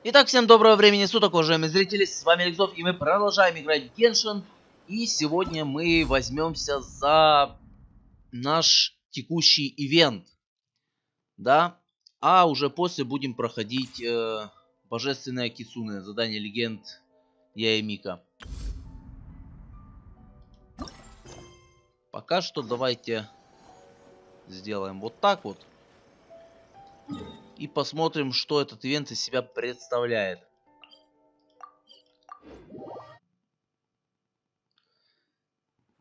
Итак, всем доброго времени суток, уважаемые зрители, с вами alekszov, и мы продолжаем играть в Genshin. И сегодня мы возьмемся за наш текущий ивент, да, а уже после будем проходить божественное Кицуне, задание легенд Яэмика. Пока что давайте сделаем вот так вот. И посмотрим, что этот ивент из себя представляет.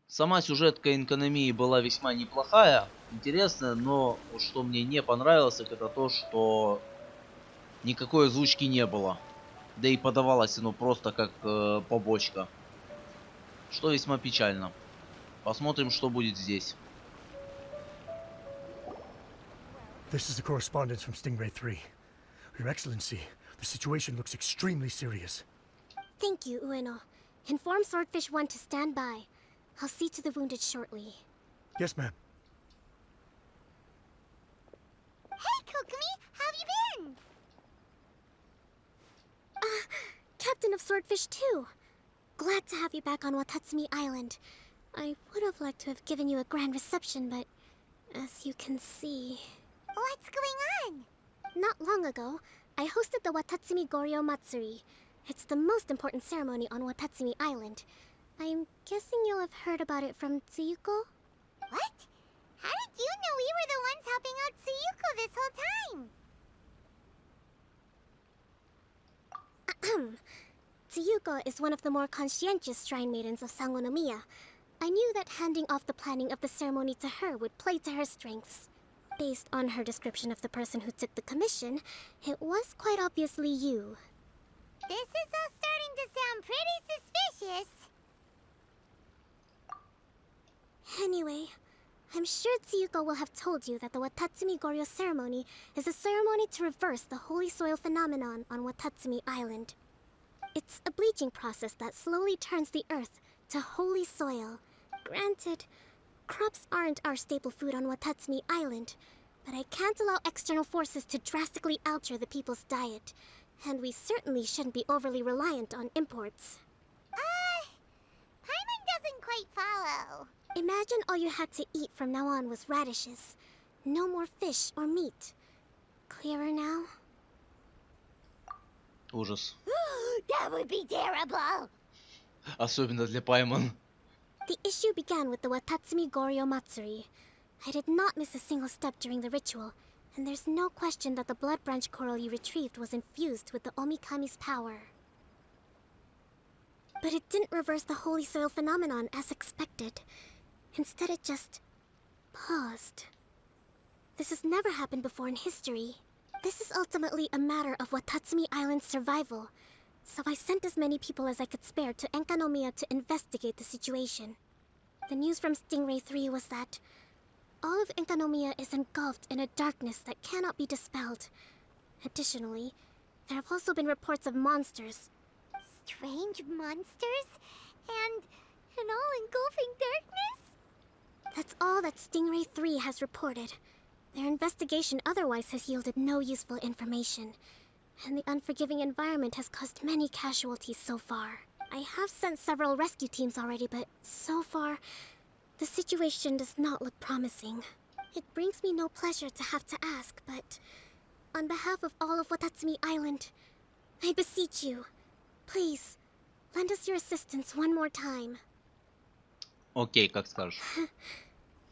Сама сюжетка Накануне была весьма неплохая, интересная, но вот что мне не понравилось, так это то, что никакой озвучки не было. Да и подавалось оно просто как побочка. Что весьма печально. Посмотрим, что будет здесь. This is the correspondence from Stingray 3. Your Excellency, the situation looks extremely serious. Thank you, Ueno. Inform Swordfish 1 to stand by. I'll see to the wounded shortly. Yes, ma'am. Hey, Kokumi! How have you been? Captain of Swordfish 2. Glad to have you back on Watatsumi Island. I would have liked to have given you a grand reception, but as you can see... What's going on? Not long ago, I hosted the Watatsumi Goryo Matsuri. It's the most important ceremony on Watatsumi Island. I'm guessing you'll have heard about it from Tsuyuko? What? How did you know we were the ones helping out Tsuyuko this whole time? Tsuyuko is one of the more conscientious shrine maidens of Sangonomiya. I knew that handing off the planning of the ceremony to her would play to her strengths. Based on her description of the person who took the commission, it was quite obviously you. This is all starting to sound pretty suspicious. Anyway, I'm sure Tsuyuko will have told you that the Watatsumi Goryo ceremony is a ceremony to reverse the holy soil phenomenon on Watatsumi Island. It's a bleaching process that slowly turns the earth to holy soil. Granted, crops aren't our staple food on Watatsumi Island, but I can't allow external forces to drastically alter the people's diet, and we certainly shouldn't be overly reliant on imports. Paimon doesn't quite follow. Imagine all you had to eat from now on was radishes. No more fish or meat. Clearer now? Ужас. That would be terrible. Особенно для Паймон. The issue began with the Watatsumi Goryo Matsuri. I did not miss a single step during the ritual, and there's no question that the blood branch coral you retrieved was infused with the Omikami's power. But it didn't reverse the holy soil phenomenon as expected. Instead, it just paused. This has never happened before in history. This is ultimately a matter of Watatsumi Island's survival, so I sent as many people as I could spare to Enkanomiya to investigate the situation. The news from Stingray 3 was that all of Enkanomiya is engulfed in a darkness that cannot be dispelled. Additionally, there have also been reports of monsters. Strange monsters? And an all-engulfing darkness? That's all that Stingray 3 has reported. Their investigation otherwise has yielded no useful information, and the unforgiving environment has caused many casualties so far. I have sent several rescue teams already, but so far, the situation does not look promising. It brings me no pleasure to have to ask, but on behalf of all of Watatsumi Island, I beseech you, please, lend us your assistance one more time. Окей, как скажешь.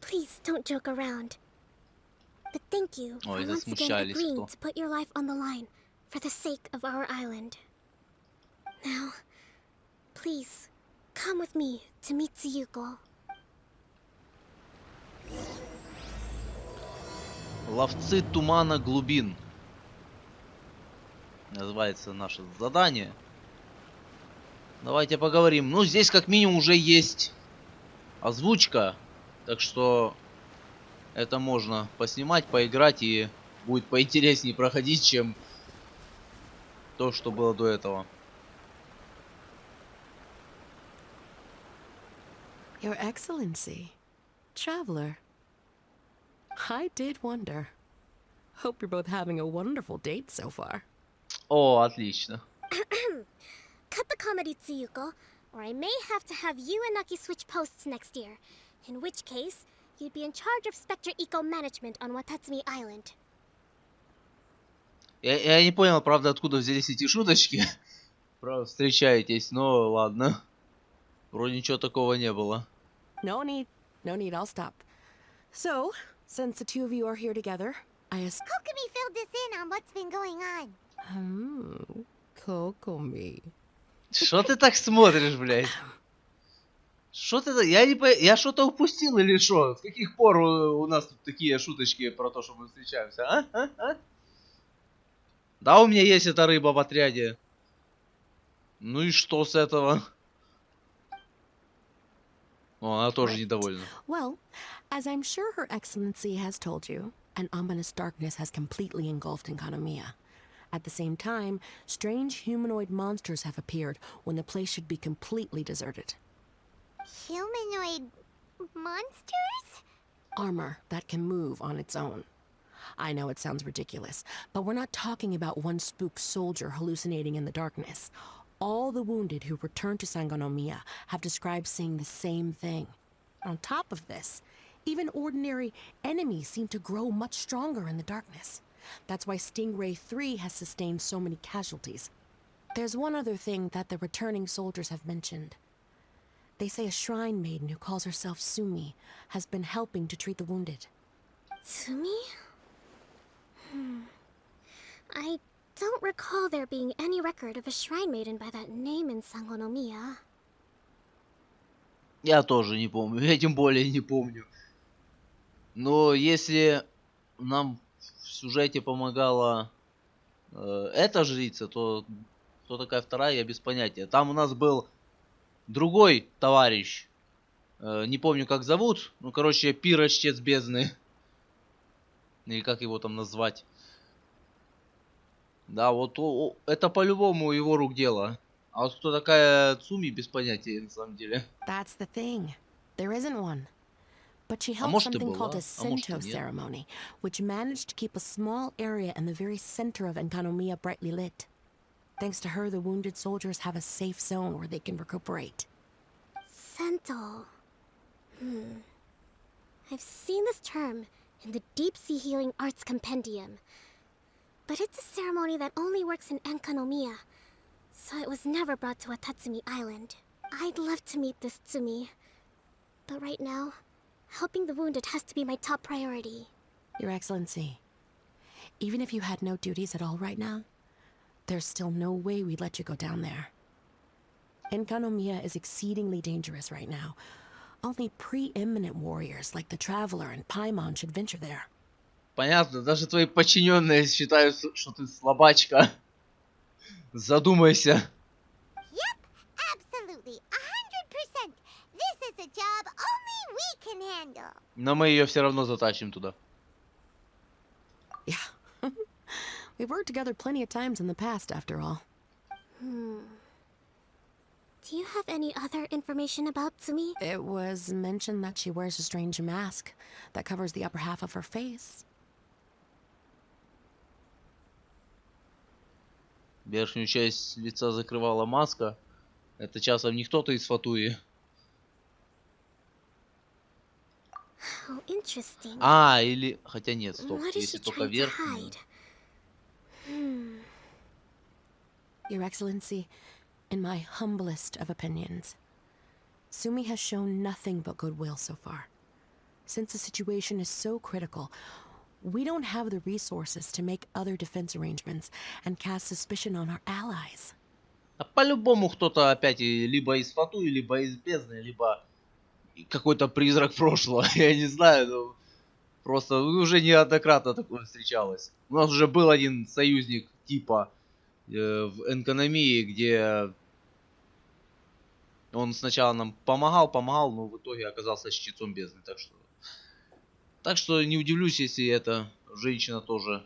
Please don't joke around. But thank you for Ой, once again засмущались agreeing кто. to put your life on the line for the sake of our island. Now, please, come with me to meet Tsuyuko. Ловцы тумана глубин. Называется наше задание. Давайте поговорим. Ну, здесь как минимум уже есть озвучка. Так что это можно поснимать, поиграть, и будет поинтереснее проходить, чем то, что было до этого. Your Excellency, traveler. I did wonder. Hope you're both having a wonderful date so far. О, отлично. Cut the comedy, Tsuyuko, or I may have to have you and Naki switch posts next year. In which case, you'd be in charge of Spectre Eco Management on Watatsumi Island. Я не понял, правда, откуда взялись эти шуточки. Правда, встречаетесь, но ладно. Вроде ничего такого не было. No need, I'll stop. So, since the two of you are here together, Kokomi filled us in on what's been going on. Kokomi. Что ты так смотришь, блядь? Что ты... Я что-то упустил или что? С каких пор у нас тут такие шуточки про то, что мы встречаемся, а? Да, у меня есть эта рыба в отряде. Ну и что с этого? О, она тоже недовольна. Well, as I'm sure Her Excellency has told you, an ominous darkness has completely engulfed Enkanomiya. At the same time, strange humanoid monsters have appeared when the place should be completely deserted. Humanoid monsters? Armor that can move on its own. I know it sounds ridiculous, but we're not talking about one spook soldier hallucinating in the darkness. All the wounded who returned to Sangonomiya have described seeing the same thing. On top of this, even ordinary enemies seem to grow much stronger in the darkness. That's why Stingray 3 has sustained so many casualties. There's one other thing that the returning soldiers have mentioned. They say a shrine maiden who calls herself Sumi has been helping to treat the wounded. Tsumi? I don't recall there being any record of a shrine maiden by that name in Sangonomiya. Я тоже не помню, я тем более не помню. Но если нам в сюжете помогала эта жрица, то кто такая вторая, я без понятия. Там у нас был другой товарищ, не помню как зовут, ну короче пира чтец бездны. Или как его там назвать. Да, вот это по-любому его рук дело. А вот кто такая Цуми, без понятия на самом деле. That's the thing. There isn't one. But she А held может и something called была, a а может и Sento нет. ceremony, which managed to keep a small area in the very center of Enkanomiya brightly lit. Thanks to her, the wounded soldiers have a safe zone where they can recuperate. Sento. I've seen this term in the Deep Sea Healing Arts Compendium. But it's a ceremony that only works in Enkanomiya, so it was never brought to Watatsumi Island. I'd love to meet this Tsumi, but right now, helping the wounded has to be my top priority. Your Excellency, even if you had no duties at all right now, there's still no way we'd let you go down there. Enkanomiya is exceedingly dangerous right now. Only preeminent warriors like the Traveler and Paimon should venture there. Понятно, даже твои подчиненные считают, что ты слабачка. Задумайся. Yep, absolutely, 100%. This is a job only we can handle. Но мы ее все равно затащим туда. Yeah. We've worked together plenty of times in the past, after all. Do you have any other information about Tsumi? It was mentioned that she wears a strange mask that covers the upper half of her face. Верхнюю часть лица закрывала маска. Это часом не кто-то из Фатуи. How interesting. А, или... Хотя нет, стоп. What is Если she только trying to верхнюю... hide? Your Excellency, in my humblest of opinions, Sumi has shown nothing but goodwill so far. Since the situation is so critical, we don't have the resources to make other defense arrangements and cast suspicion on our allies. А по-любому кто-то опять либо из Фатуи, либо из бездны, либо какой-то призрак прошлого. Я не знаю, но просто уже неоднократно такое встречалось. У нас уже был один союзник типа в Энкономии, где он сначала нам помогал, но в итоге оказался чтецом бездны. Так что не удивлюсь, если эта женщина тоже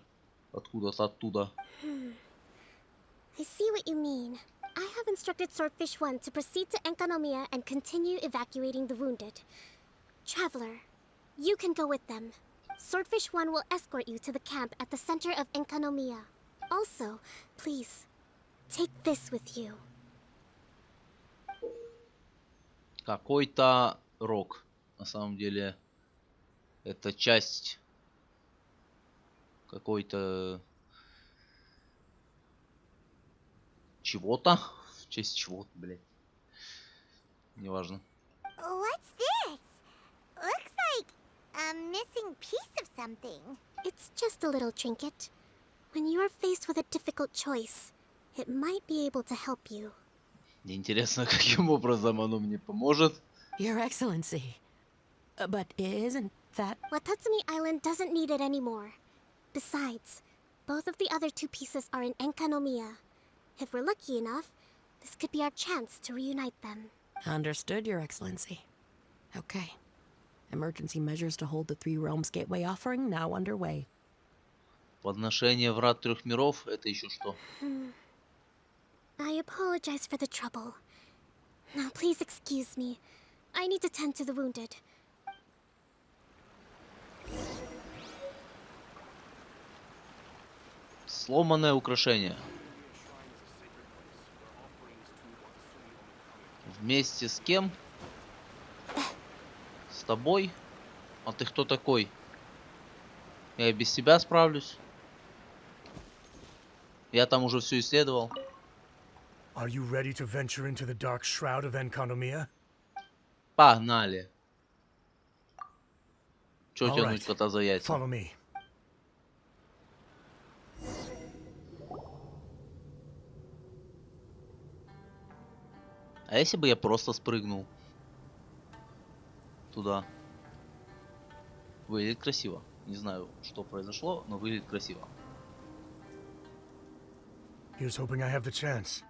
откуда-то оттуда. I see what you mean. I have instructed Swordfish 1 to proceed to Enkanomiya and continue evacuating the wounded. Traveler, you can go with them. Swordfish 1 will escort you to the camp at the center of Enkanomiya. Also, please, take this with you. Какой-то рок. На самом деле, это часть какой-то чего-то. В честь чего-то, блядь. Неважно. What's this? Looks like a missing piece of something. It's just a little trinket. When you are faced with a difficult choice, it might be able to help you. Мне интересно, каким образом оно мне поможет. Your Excellency. But isn't that... Watatsumi Island doesn't need it anymore. Besides, both of the other 2 pieces are in Enkanomiya. If we're lucky enough, this could be our chance to reunite them. Understood, Your Excellency. Okay. Emergency measures to hold the Three Realms Gateway offering now underway. Подношение врат трёх миров. Это еще что? I apologize for the trouble. Now please excuse me. I need to tend to the wounded. Сломанное украшение. Вместе с кем? С тобой? А ты кто такой? Я и без тебя справлюсь. Я там уже все исследовал. Are you ready to venture into the dark shroud of Enkanomiya? Погнали. Чё All тянуть right. кота за яйца? Follow me. А если бы я просто спрыгнул туда? Выглядит красиво. Не знаю, что произошло, но выглядит красиво. Here's hoping I have the chance.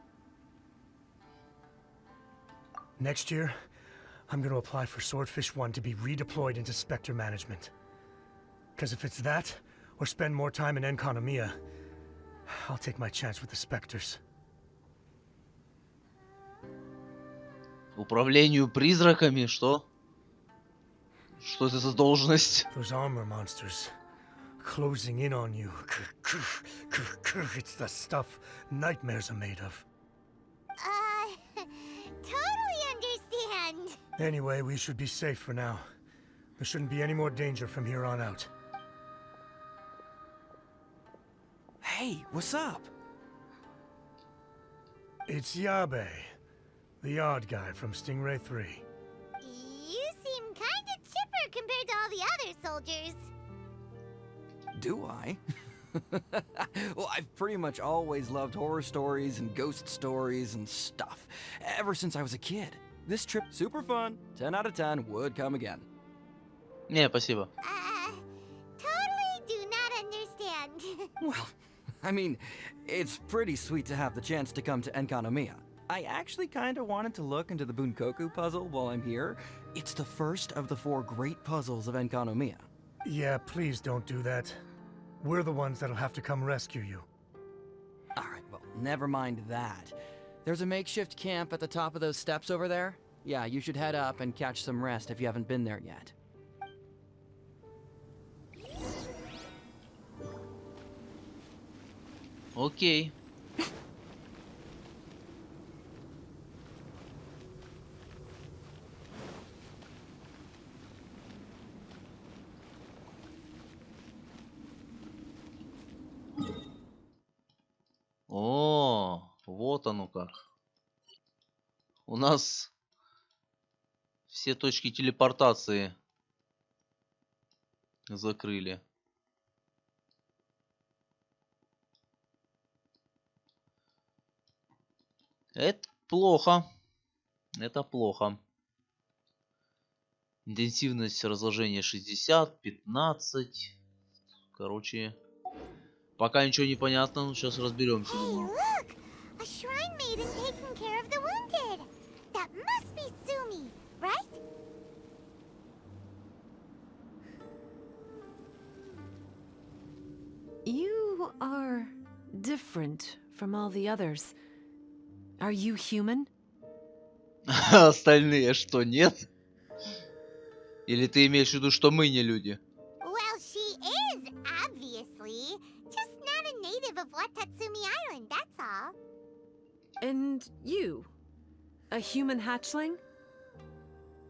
Next year, I'm going to apply for Swordfish 1 to be redeployed into Spectre management. Because if it's that, or spend more time in Enkanomiya, I'll take my chance with the Spectres. Управлению призраками, что? Что это за должность? Those armor monsters closing in on you. It's the stuff nightmares are made of. Totally understand. Anyway, we should be safe for now. There shouldn't be any more danger from here on out. Hey, what's up? It's Yabe, the odd guy from Stingray 3. You seem kinda chipper compared to all the other soldiers. Do I? Well, I've pretty much always loved horror stories and ghost stories and stuff, ever since I was a kid. This trip, super fun, 10 out of 10, would come again. Не, спасибо. Totally do not understand. Well, I mean, it's pretty sweet to have the chance to come to Enkanomiya. I actually kinda wanted to look into the Bunkoku puzzle while I'm here. It's the first of the 4 great puzzles of Enkanomiya. Yeah, please don't do that. We're the ones that'll have to come rescue you. Alright, well, never mind that. There's a makeshift camp at the top of those steps over there. Yeah, you should head up and catch some rest if you haven't been there yet. Окей. О, вот оно как. У нас все точки телепортации закрыли. Это плохо. Это плохо. Интенсивность разложения 60, 15. Короче, пока ничего не понятно, но сейчас разберемся, Hey, думаю. look! A shrine maiden taking care of the wounded. That must be Sumi, right? You are different from all the others. Are you human? Остальные что, нет? Или ты имеешь в виду, что мы не люди? Well, she is, obviously. Just not a native of Watatsumi. And you? A human hatchling?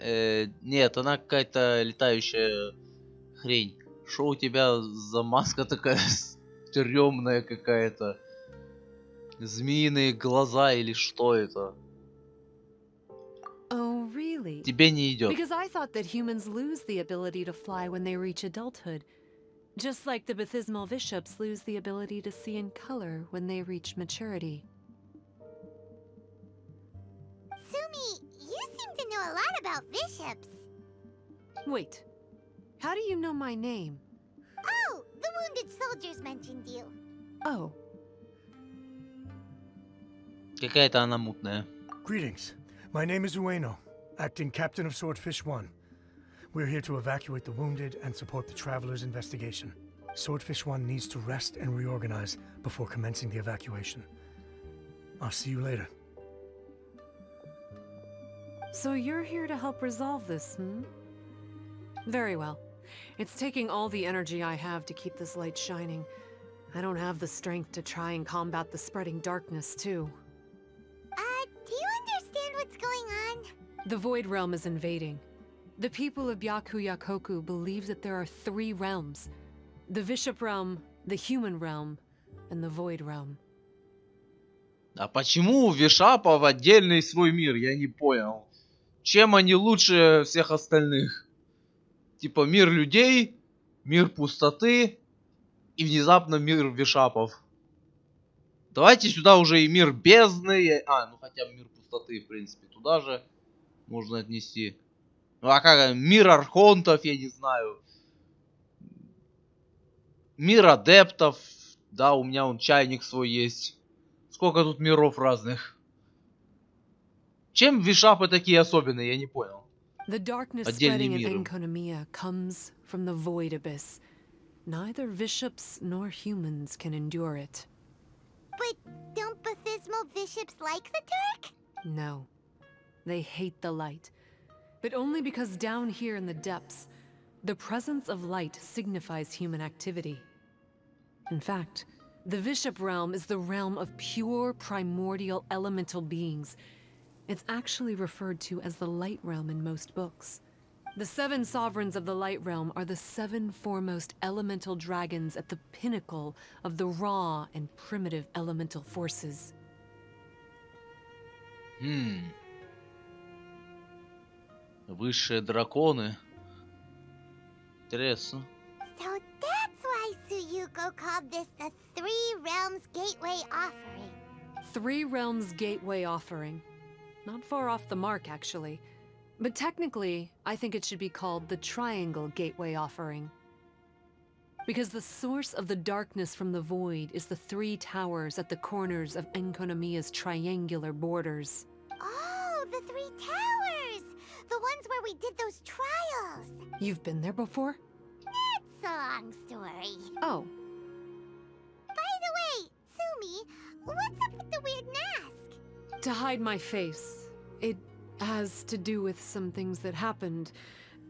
Нет, она какая-то летающая хрень. Что у тебя за маска такая стрёмная какая-то? Змеиные глаза или что это? Oh, really? Тебе не идет. Because I thought that humans lose the ability to fly when they reach adulthood. Just like the baptismal bishops lose the ability to see in color when they reach maturity. Sumi, you seem to know a lot about bishops. Wait, how do you know my name? Oh, the wounded soldiers mentioned you. Oh, Какая-то она мутная. Greetings. My name is Ueno, acting captain of Swordfish 1. We're here to evacuate the wounded and support the traveler's investigation. Swordfish 1 needs to rest and reorganize before commencing the evacuation. I'll see you later. so you're here to help resolve this, hmm? Very well. It's taking all the energy I have to keep this light shining. I don't have the strength to try and combat the spreading darkness, too. Do you understand what's going on? The Void Realm is invading. The people of Byakuyakoku believe that there are 3 realms. The Bishop Realm, the Human Realm, and the Void Realm. А почему у Вишапов отдельный свой мир? Я не понял. Чем они лучше всех остальных? Типа мир людей, мир пустоты и внезапно мир Вишапов. Давайте сюда уже и мир бездны. Ну хотя бы мир пустоты, в принципе, туда же можно отнести. Ну а как мир архонтов, я не знаю. Мир адептов. Да, у меня он чайник свой есть. Сколько тут миров разных. Чем Вишапы такие особенные, я не понял. The darkness Отдельный spreading in мир. Enkonomiya comes from the Void Abyss. Neither bishops nor humans can endure it. But don't baptismal bishops like the dark? No. They hate the light. But only because down here in the depths, the presence of light signifies human activity. In fact, the Bishop realm is the realm of pure primordial elemental beings. It's actually referred to as the Light Realm in most books. The 7 sovereigns of the Light Realm are the 7 foremost elemental dragons at the pinnacle of the raw and primitive elemental forces. Высшие драконы. Интересно. So that's why Suyuko called this the 3 Realms Gateway Offering. 3 Realms Gateway Offering. Not far off the mark, actually. But technically, I think it should be called the Triangle Gateway Offering. Because the source of the darkness from the void is the 3 towers at the corners of Enkonomiya's triangular borders. Oh, the 3 towers! The ones where we did those trials! You've been there before? It's a long story. Oh, By the way, Sumi, what's up with the weird mask? to hide my face. It has to do with some things that happened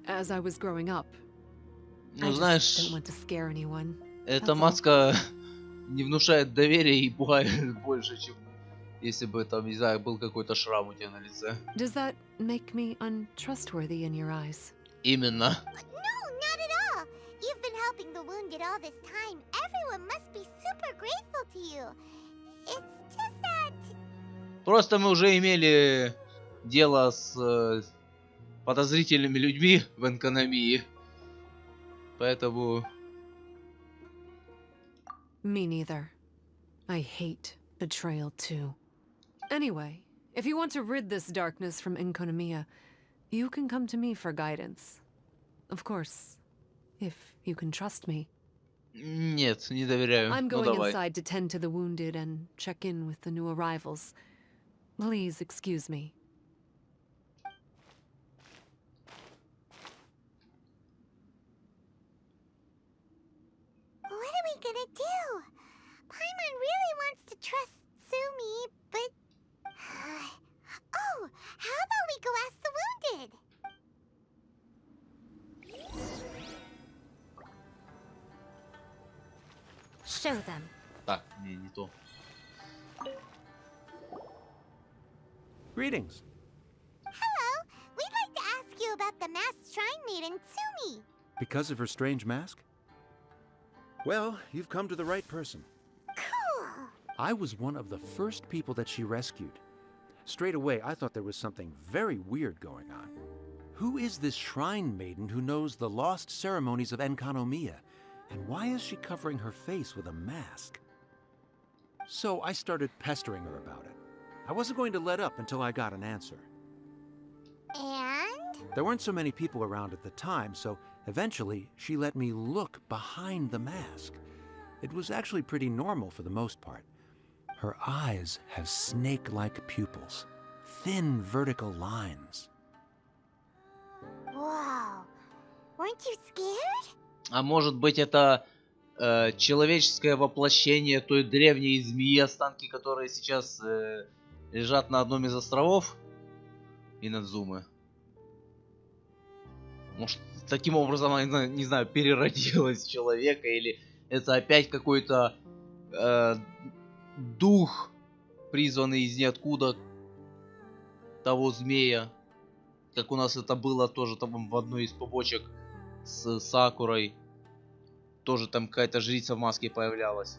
as I was growing up. I Ну just знаешь, didn't want to scare anyone. эта That's all. маска не внушает доверия и пугает больше, чем если бы там, не знаю, был какой-то шрам у тебя на лице. Does that make me untrustworthy in your eyes? Именно. No, not at all. You've been helping the wounded all this time. Everyone must be super grateful to you. It's just that... Просто мы уже имели дело с подозрительными людьми в Энкономии. Поэтому... Me neither. I hate betrayal too. Anyway, if you want to rid this darkness from Enkonomiya, you can come to me for guidance. Of course, if you can trust me. Нет, не доверяю. I'm Ну going давай. inside to tend to the wounded and check in with the new arrivals. Please excuse me. What are we gonna do? Paimon really wants to trust Sumi, but... Oh, how about we go ask the wounded? Show them. Так, не то. Greetings. Hello. We'd like to ask you about the masked shrine maiden, Tsumi. Because of her strange mask? Well, you've come to the right person. Cool. I was one of the first people that she rescued. Straight away, I thought there was something very weird going on. Who is this shrine maiden who knows the lost ceremonies of Enkanomiya? And why is she covering her face with a mask? So I started pestering her about it. I wasn't going to let up until I got an answer. And? There weren't so many people around at the time, so eventually she let me look behind the mask. It was actually pretty normal for the most part. Her eyes have snake-like pupils, thin vertical lines. Whoa. Weren't you scared? А может быть это человеческое воплощение той древней змеи, останки которой сейчас лежат на одном из островов Инадзумы? Может, таким образом она, не знаю, переродилась в человека, или это опять какой-то дух, призванный из ниоткуда того змея, как у нас это было тоже там в одной из побочек с Сакурой. Тоже там какая-то жрица в маске появлялась.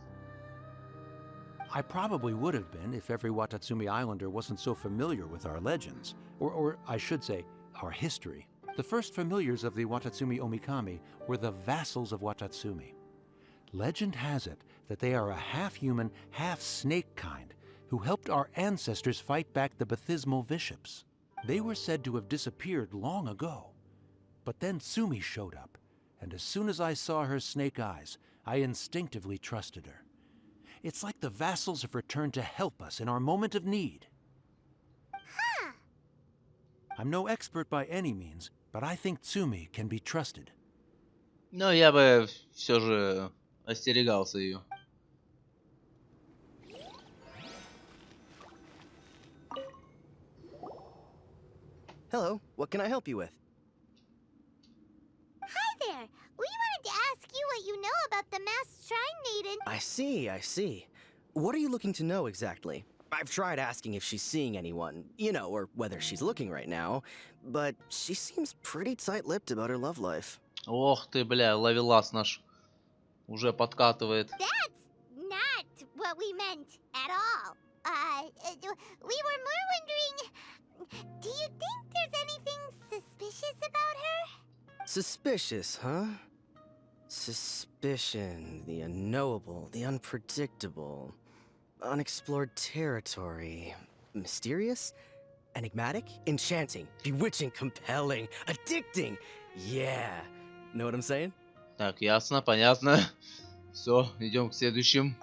I probably would have been if every Watatsumi Islander wasn't so familiar with our legends, or I should say, our history. The first familiars of the Watatsumi Omikami were the Vassals of Watatsumi. Legend has it that they are a half-human, half-snake kind who helped our ancestors fight back the Bathismal Bishops. They were said to have disappeared long ago. But then Tsumi showed up, and as soon as I saw her snake eyes, I instinctively trusted her. It's like the Vassals have returned to help us in our moment of need. Huh. I'm no expert by any means, but I think Tsumi can be trusted. Но я бы все же остерегался ее. Hello, what can I help you with? Hi there. We wanted to ask you what you know about the masked shrine maiden. I see. What are you looking to know exactly? I've tried asking if she's seeing anyone, or whether she's looking right now, but she seems pretty tight-lipped about her love life. Ох ты, бля, ловелас наш уже подкатывает. That's not what we meant at all. We were more wondering, do you think there's anything suspicious about her? Suspicious, huh? Suspicion, the unknowable, the unpredictable, unexplored territory. Mysterious? Enigmatic? Enchanting? Bewitching? Compelling? Addicting? Yeah. Know what I'm saying? Так, ясно, понятно. Все, идем к следующим.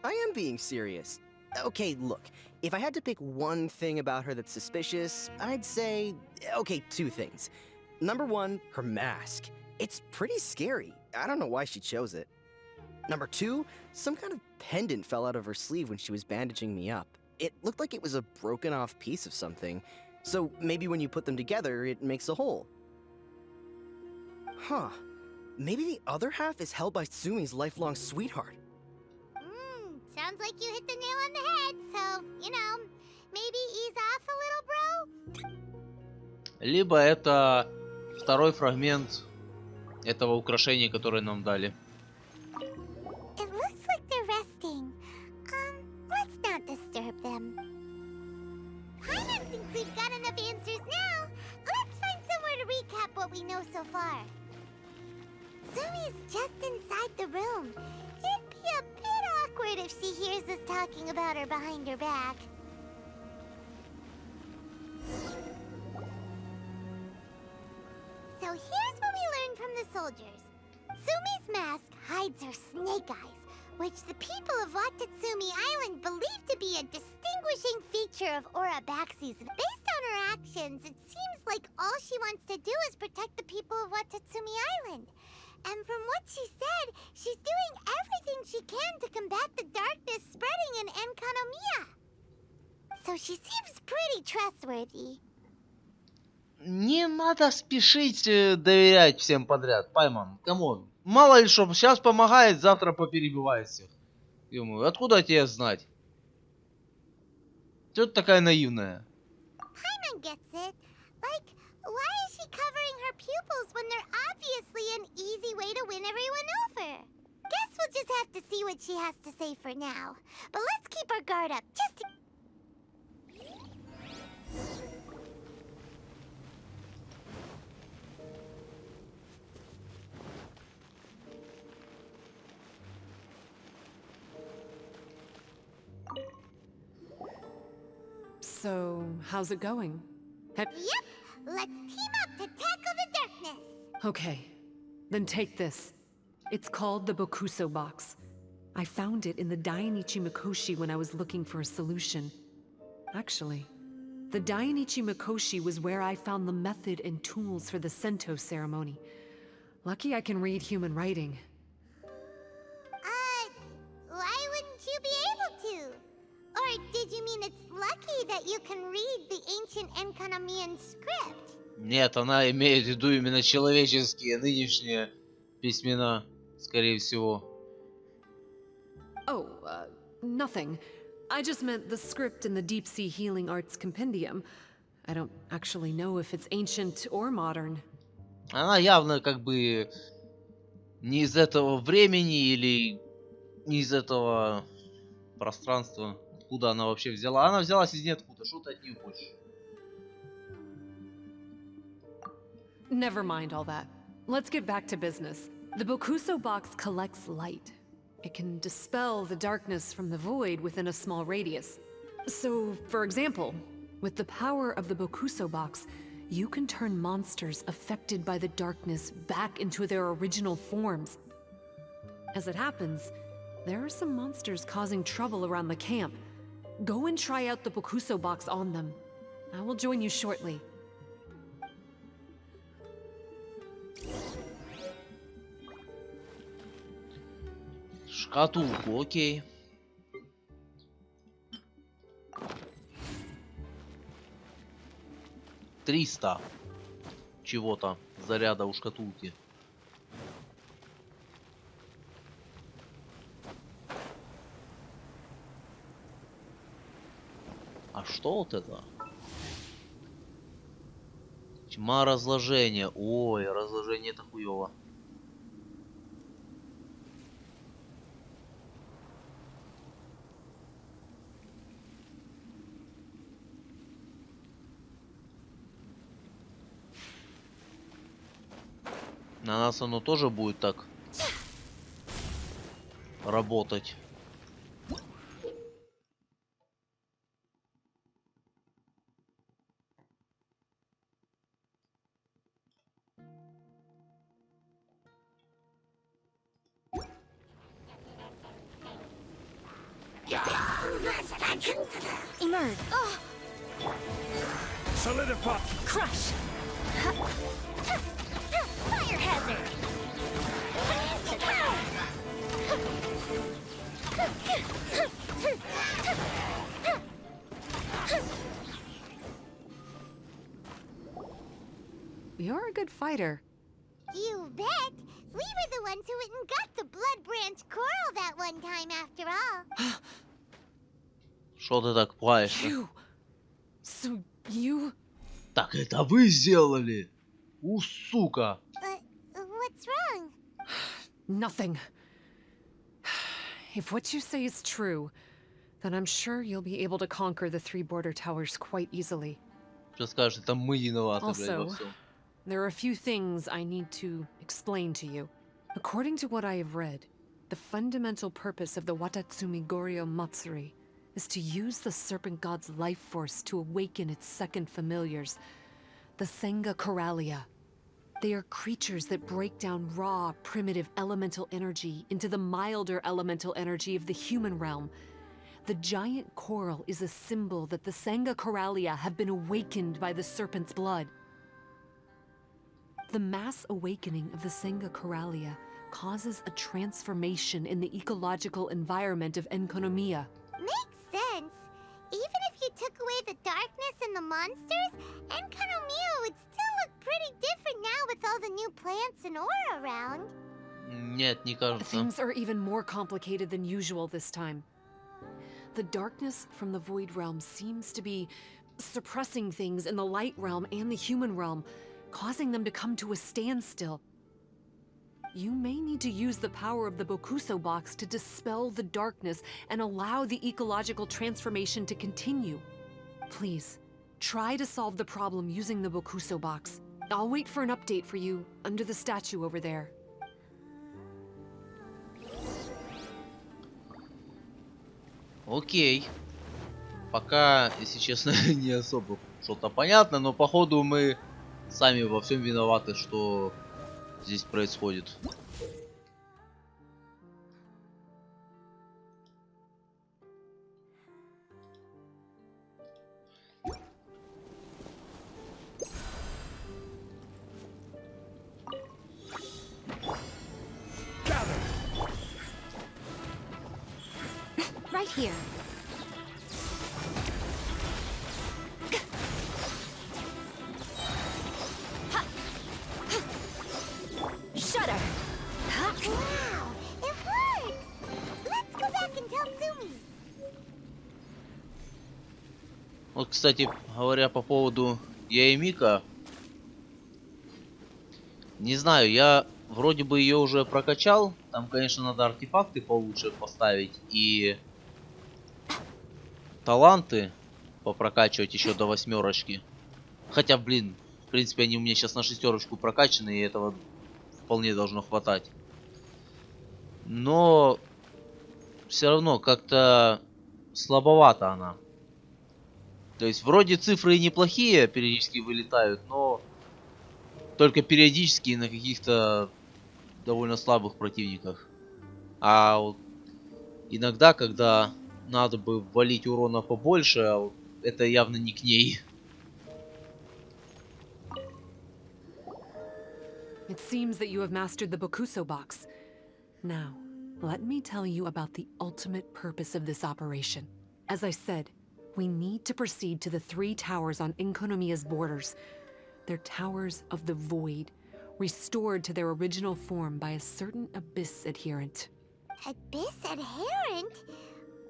I am being serious. Okay, look. If I had to pick one thing about her that's suspicious, I'd say, two things. Number one, her mask. It's pretty scary. I don't know why she chose it. Number two, some kind of pendant fell out of her sleeve when she was bandaging me up. It looked like it was a broken off piece of something. So maybe when you put them together, it makes a whole. Huh. Maybe the other half is held by Tsumi's lifelong sweetheart. Sounds like you hit the nail on the head, so, maybe ease off a little, bro? Либо это второй фрагмент этого украшения, которое нам дали. It looks like they're resting. Let's not disturb them. Paimon thinks we've got enough answers now. Let's find somewhere to recap what we know so far. Sumi's just inside the room. It'd be a bit awkward if she hears us talking about her behind her back. So here's what we learned from the soldiers. Sumi's mask hides her snake eyes, which the people of Watatsumi Island believe to be a distinguishing feature of Urabaxi's. Based on her actions, it seems like all she wants to do is protect the people of Watatsumi Island. And from what she said, she's doing everything she can to combat the darkness spreading in Enkanomiya. So she seems pretty trustworthy. Не надо спешить доверять всем подряд, Пайман, камон. Мало ли что, сейчас помогает, завтра поперебивает всех. Думаю, откуда тебе знать? Что ты такая наивная? one gets it. Like, why is she covering her pupils when they're obviously an easy way to win everyone over? Guess we'll just have to see what she has to say for now. But let's keep our guard up, just to... So, how's it going? Yep, let's team up to tackle the darkness. Okay, then take this. It's called the Bakuso Box. I found it in the Dainichi Mikoshi when I was looking for a solution. Actually, the Dainichi Mikoshi was where I found the method and tools for the Sento ceremony. Lucky I can read human writing. Why wouldn't you be able to? Or did you mean it's lucky that you can read the ancient Enkanamian script? Нет, она имеет в виду именно человеческие, нынешние письмена, скорее всего. Oh, nothing. I just meant the script in the Deep Sea Healing Arts Compendium. I don't actually know if it's ancient or modern. Она явно как бы не из этого времени или не из этого пространства. Откуда она вообще взяла? Она взялась из ниоткуда. Что ты от нее хочешь? Never mind all that. Let's get back to business. The Bakuso Box collects light. It can dispel the darkness from the void within a small radius. So, for example, with the power of the Bakuso Box, you can turn monsters affected by the darkness back into their original forms. As it happens, there are some monsters causing trouble around the camp. Go and try out the Bakuso Box on them. I will join you shortly. Шкатулку, окей. $300 чего-то заряда у шкатулки. А что вот это? Тьма разложения. Ой, разложение это хуёво. На нас оно тоже будет так работать. Emerge. Solidify! Crush. Fire hazard. You're a good fighter. You bet. We were the ones who went and got the blood branch coral that one time after all. Что ты так плаешься? You. So you. Так это вы сделали? У, сука. What's wrong? Nothing. If what you say is true, then I'm sure you'll be able to conquer the 3 border towers quite easily. Что скажешь, это мы виноваты, блядь, во Also, всем. there are a few things I need to explain to you. According to what I have read, the fundamental purpose of the Watatsumi Goryo Matsuri is to use the serpent god's life force to awaken its second familiars, the Senga Coralia. They are creatures that break down raw, primitive elemental energy into the milder elemental energy of the human realm. The giant coral is a symbol that the Senga Coralia have been awakened by the serpent's blood. The mass awakening of the Senga Coralia causes a transformation in the ecological environment of Enkanomiya. Makes sense. Even if you took away the darkness and the monsters, Enkanomiya would still look pretty different now with all the new plants and ore around. Нет, не кажется. Things are even more complicated than usual this time. The darkness from the Void Realm seems to be suppressing things in the light realm and the human realm, causing them to come to a standstill. You may need to use the power of the Bakuso Box to dispel the darkness and allow the ecological transformation to continue. Please, try to solve the problem using the Bakuso Box. I'll wait for an update for you under the statue over there. Окей. Пока, если честно, не особо что-то понятно, но походу мы сами во всем виноваты, что здесь происходит. Right here. Shudder! Wow! It works! Let's go back and tell Sumi. Вот, кстати, говоря по поводу Яемика, не знаю, я вроде бы ее уже прокачал. Там, конечно, надо артефакты получше поставить и таланты попрокачивать еще до 8. Хотя, блин, в принципе, они у меня сейчас на 6 прокачаны, и этого вполне должно хватать. Но все равно как-то слабовата она. То есть вроде цифры и неплохие периодически вылетают, но только периодически на каких-то довольно слабых противниках. А вот иногда, когда надо бы валить урона побольше, это явно не к ней. It seems that you have mastered the Bakuso Box. Now, let me tell you about the ultimate purpose of this operation. As I said, we need to proceed to the 3 towers on Enkonomiya's borders. They're towers of the void, restored to their original form by a certain abyss adherent. Abyss adherent?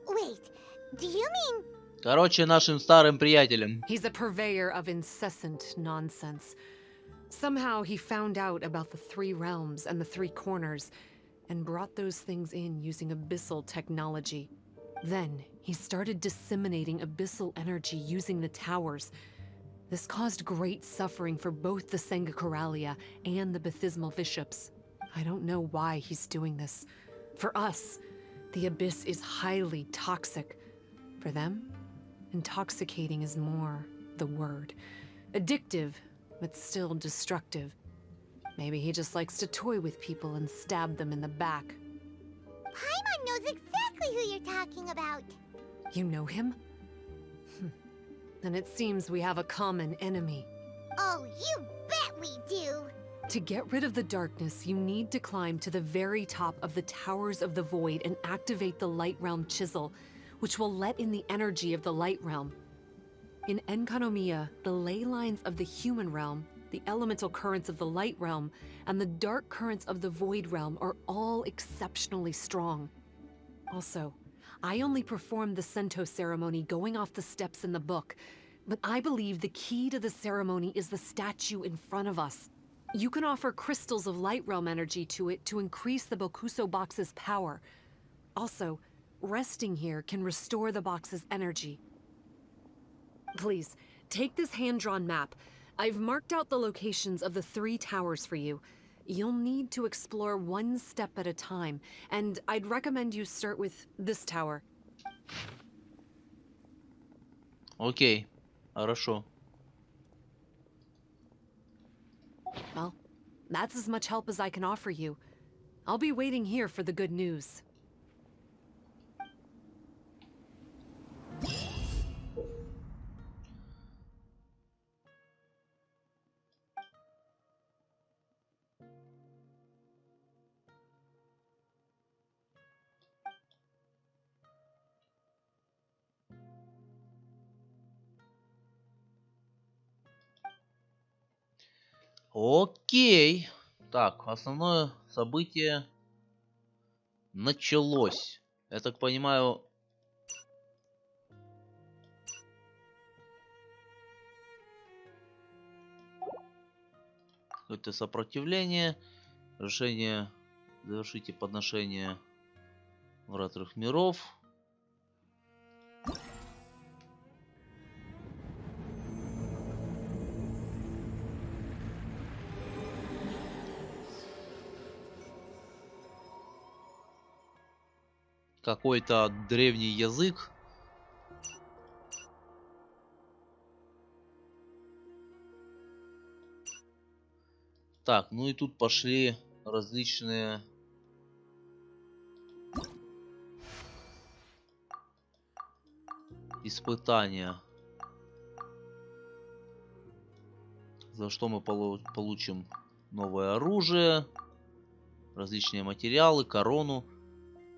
Wait, do you mean... Короче, нашим старым приятелям. He's a purveyor of incessant nonsense. Somehow he found out about the 3 realms and the 3 corners, and brought those things in using abyssal technology. Then, he started disseminating abyssal energy using the towers. This caused great suffering for both the Sangha and the Bathismal bishops. I don't know why he's doing this. For us, the abyss is highly toxic. For them, intoxicating is more the word. Addictive, but still destructive. Maybe he just likes to toy with people and stab them in the back. Paimon knows exactly who you're talking about. You know him? Then it seems we have a common enemy. Oh, you bet we do! To get rid of the darkness, you need to climb to the very top of the Towers of the Void and activate the Light Realm Chisel, which will let in the energy of the Light Realm. In Enkanomiya, the ley lines of the human realm, the elemental currents of the Light Realm, and the dark currents of the Void Realm are all exceptionally strong. Also, I only performed the Sento ceremony going off the steps in the book, but I believe the key to the ceremony is the statue in front of us. You can offer crystals of Light Realm energy to it to increase the Bakuso Box's power. Also, resting here can restore the box's energy. Please, take this hand-drawn map. I've marked out the locations of the 3 towers for you. You'll need to explore one step at a time, and I'd recommend you start with this tower. Окей, хорошо. Well, that's as much help as I can offer you. I'll be waiting here for the good news. Окей. Так, основное событие началось. Я так понимаю... Какое-то сопротивление. Решение. Завершите подношение врат трёх миров. Какой-то древний язык. Так, ну и тут пошли различные испытания, за что мы получим новое оружие, различные материалы, корону.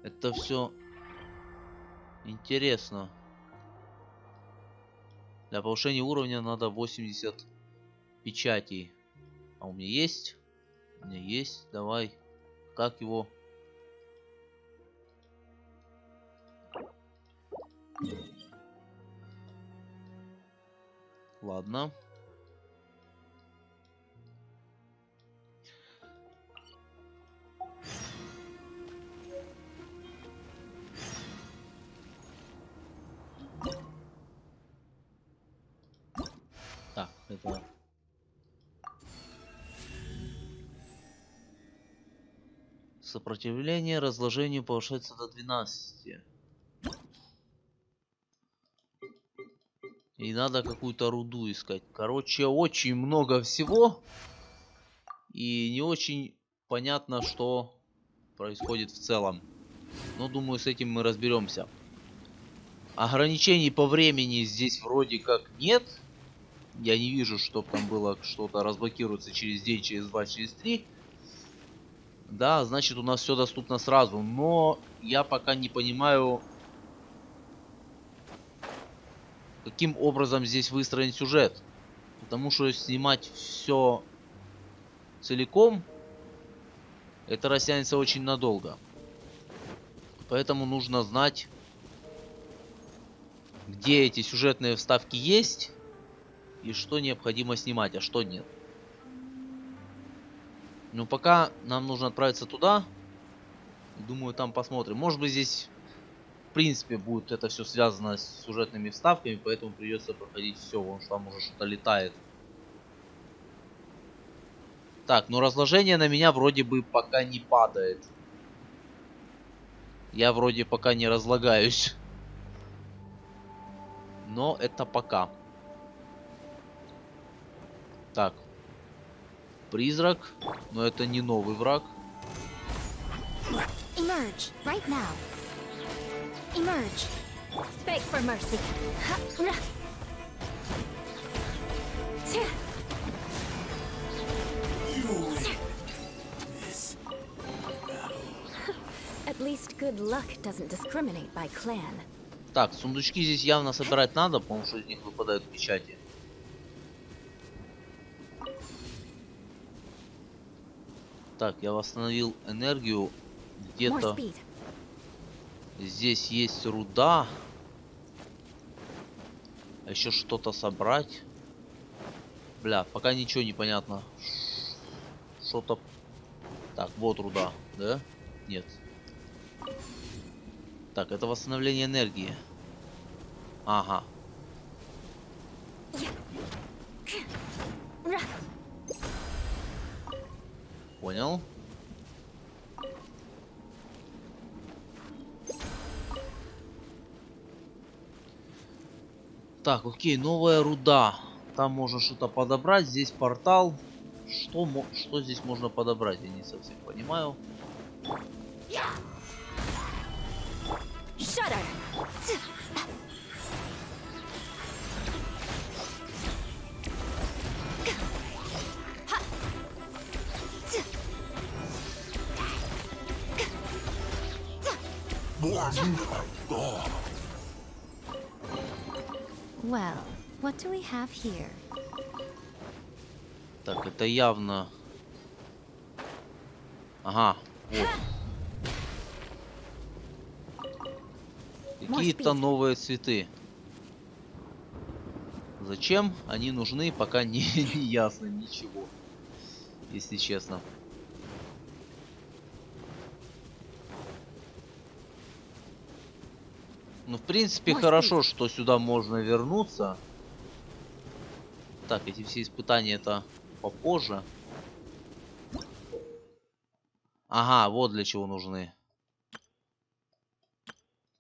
Это все интересно. Для повышения уровня надо 80 печатей. А у меня есть? У меня есть. Давай. Как его? Ладно. Так, это... Сопротивление разложению повышается до 12. И надо какую-то руду искать. Короче, очень много всего. И не очень понятно, что происходит в целом. Но думаю, с этим мы разберемся. Ограничений по времени здесь вроде как нет. Я не вижу, чтобы там было что-то разблокируется через день, через 2, через 3. Да, значит, у нас все доступно сразу. Но я пока не понимаю, каким образом здесь выстроен сюжет. Потому что снимать все целиком, это растянется очень надолго. Поэтому нужно знать, где эти сюжетные вставки есть и что необходимо снимать, а что нет. Но пока нам нужно отправиться туда. Думаю, там посмотрим. Может быть, здесь в принципе будет это все связано с сюжетными вставками, поэтому придется проходить все, потому что там уже что-то летает. Так, ну разложение на меня вроде бы пока не падает. Я вроде пока не разлагаюсь. Но это пока. Так. Призрак, но это не новый враг. Emerge right now. Emerge. Beg for mercy. At least good luck doesn't discriminate by clan. Так, сундучки здесь явно собирать надо, потому что из них выпадают печати. Так, я восстановил энергию. Где-то здесь есть руда. А еще что-то собрать. Бля, пока ничего не понятно. Что-то... Так, вот руда, да? Нет. Так, это восстановление энергии. Ага. Понял. Так, окей, новая руда. Там можно что-то подобрать. Здесь портал. Что здесь можно подобрать? Я не совсем понимаю. Well, what do we have here? Так, это явно... Ага, вот. Какие-то новые цветы. Зачем они нужны, пока не ясно ничего. если честно. Ну, в принципе, хорошо, что сюда можно вернуться. Так, эти все испытания это попозже. Ага, вот для чего нужны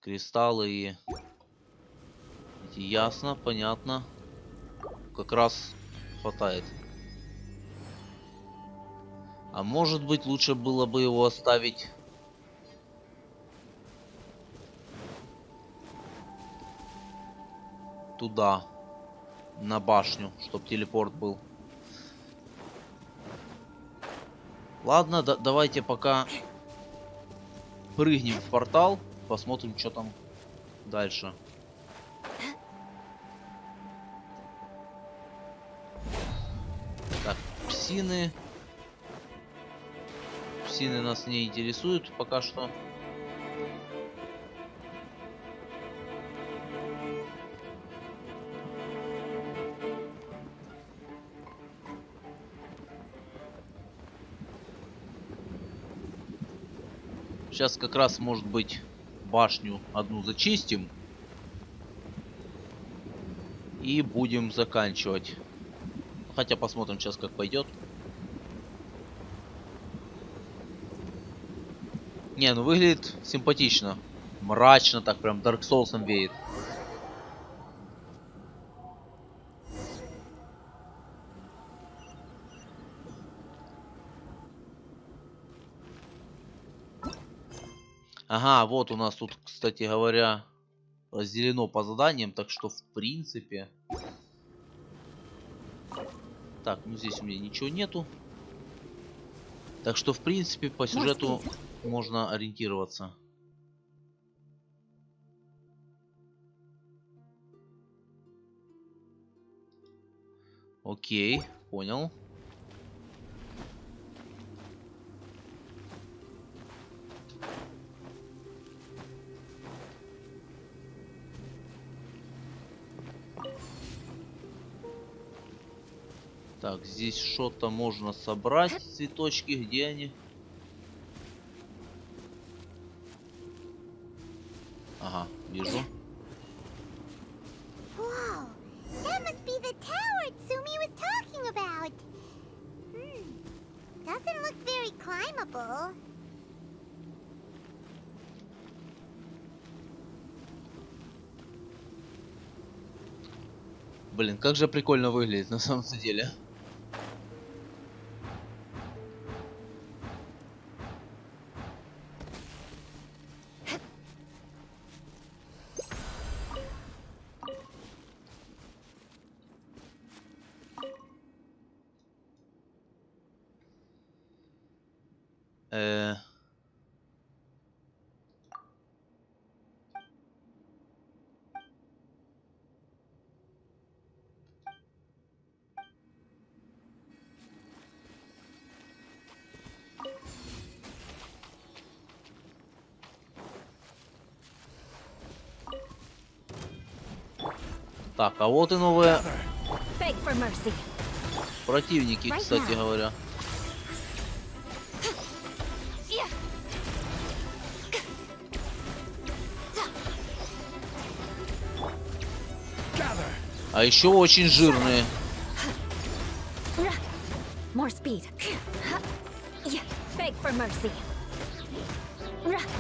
кристаллы и эти. Ясно, понятно. Как раз хватает. А может быть, лучше было бы его оставить туда, на башню, чтобы телепорт был. Ладно, давайте пока прыгнем в портал, посмотрим, что там дальше. Так, псины. Псины нас не интересуют пока что. Сейчас как раз, может быть, башню одну зачистим. И будем заканчивать. Хотя посмотрим сейчас, как пойдет. Не, ну выглядит симпатично. Мрачно так, прям Dark Souls веет. Ага, вот у нас тут, кстати говоря, разделено по заданиям, так что в принципе... Так, ну здесь у меня ничего нету. Так что в принципе по сюжету можно ориентироваться. Окей, понял. Так, здесь что-то можно собрать, цветочки, где они? Ага, вижу. Whoa, that must be the tower Tsumi was talking about. Doesn't look very climbable. Блин, как же прикольно выглядит на самом деле. Так, а вот и новые противники, кстати говоря. А еще очень жирные.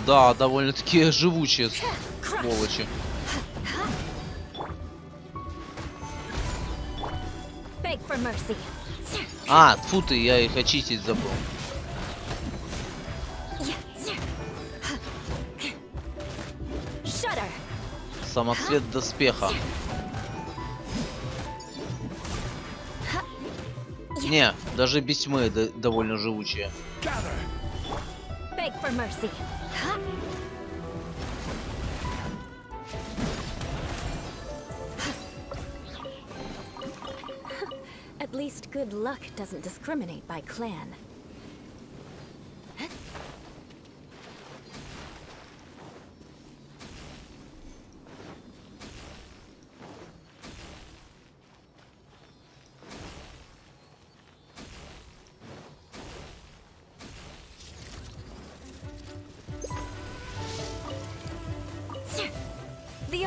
Да, довольно-таки живучие сволочи. А, тьфу ты, я их очистить забыл. Самоцвет доспеха. Не, даже без тьмы довольно живучие. At least good luck doesn't discriminate by clan.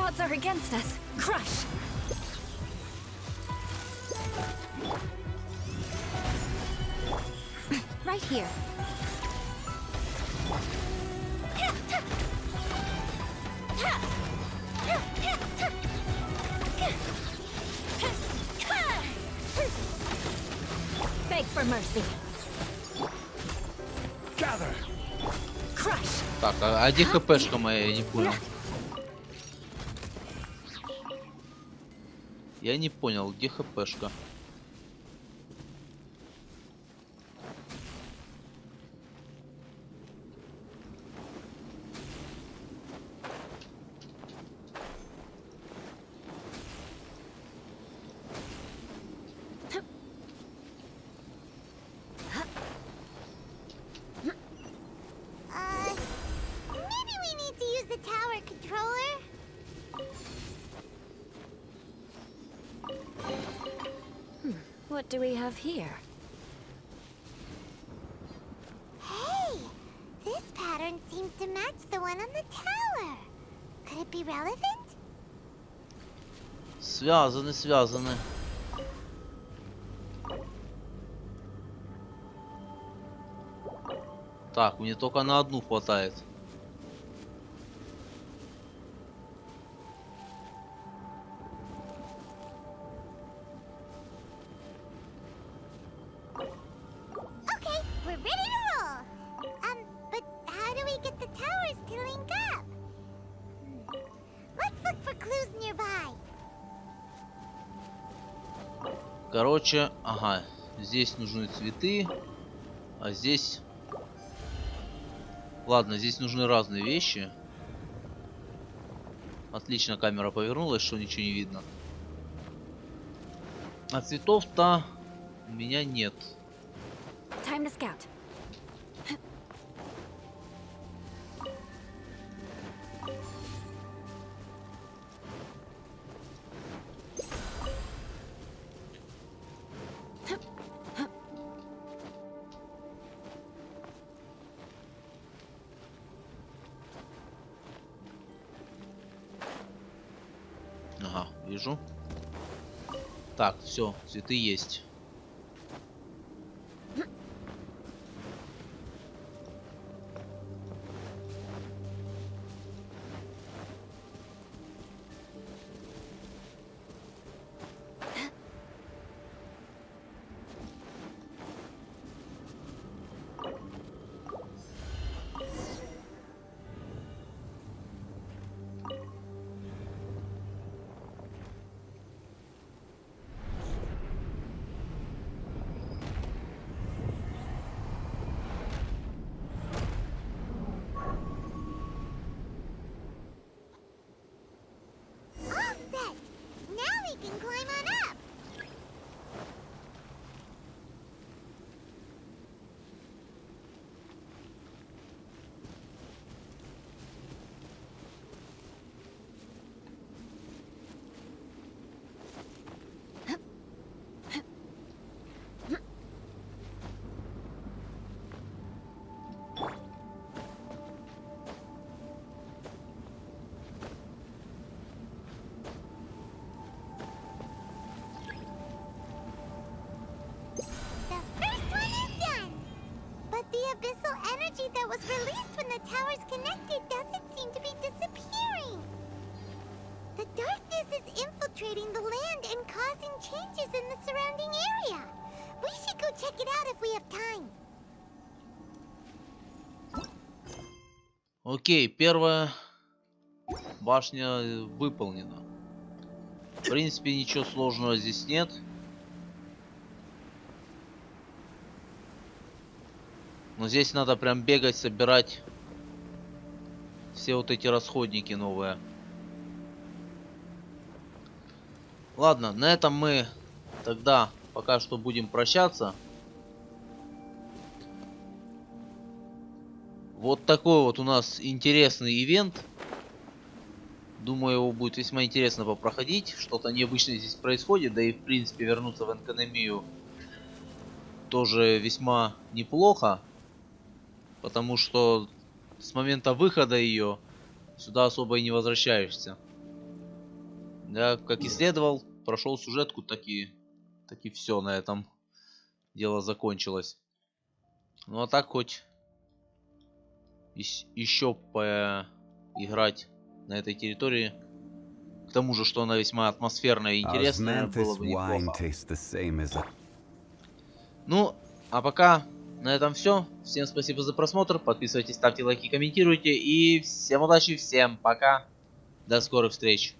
odds are against us. Crush. Right here. Beg for mercy. Gather. Crush. Так, а где хпшка моя? Я не понял. Я не понял, где хпшка. Maybe we need to use the tower controller? What do we have here? Hey! This pattern seems to match the one on the tower. Could it be relevant? Связаны, связаны. Так, мне только на одну хватает. Okay, we're ready to roll. But how do we get the towers to link up? Let's look for clues nearby. Короче, ага, здесь нужны цветы, а здесь... Ладно, здесь нужны разные вещи. Отлично, камера повернулась, что ничего не видно. А цветов-то у меня нет. Time to scout. Ага, вижу. Так, все, цветы есть. All set. Now we can climb on up. The first one is done. But the abyssal energy that was released when the towers connected doesn't seem to be disappearing. The darkness is infiltrating the land and causing changes in the surrounding area. We should go check it out if we have time. Окей, первая башня выполнена. В принципе, ничего сложного здесь нет. Но здесь надо прям бегать, собирать все вот эти расходники новые. Ладно, на этом мы тогда пока что будем прощаться. Вот такой вот у нас интересный ивент. Думаю, его будет весьма интересно попроходить. Что-то необычное здесь происходит. Да и в принципе вернуться в Накануне тоже весьма неплохо. Потому что с момента выхода ее сюда особо и не возвращаешься. Да, как и следовал, прошел сюжетку, так и все на этом дело закончилось. Ну а так хоть еще поиграть на этой территории. К тому же, что она весьма атмосферная и интересная, было бы неплохо. Ну, а пока на этом все. Всем спасибо за просмотр. Подписывайтесь, ставьте лайки, комментируйте. И всем удачи, всем пока. До скорых встреч.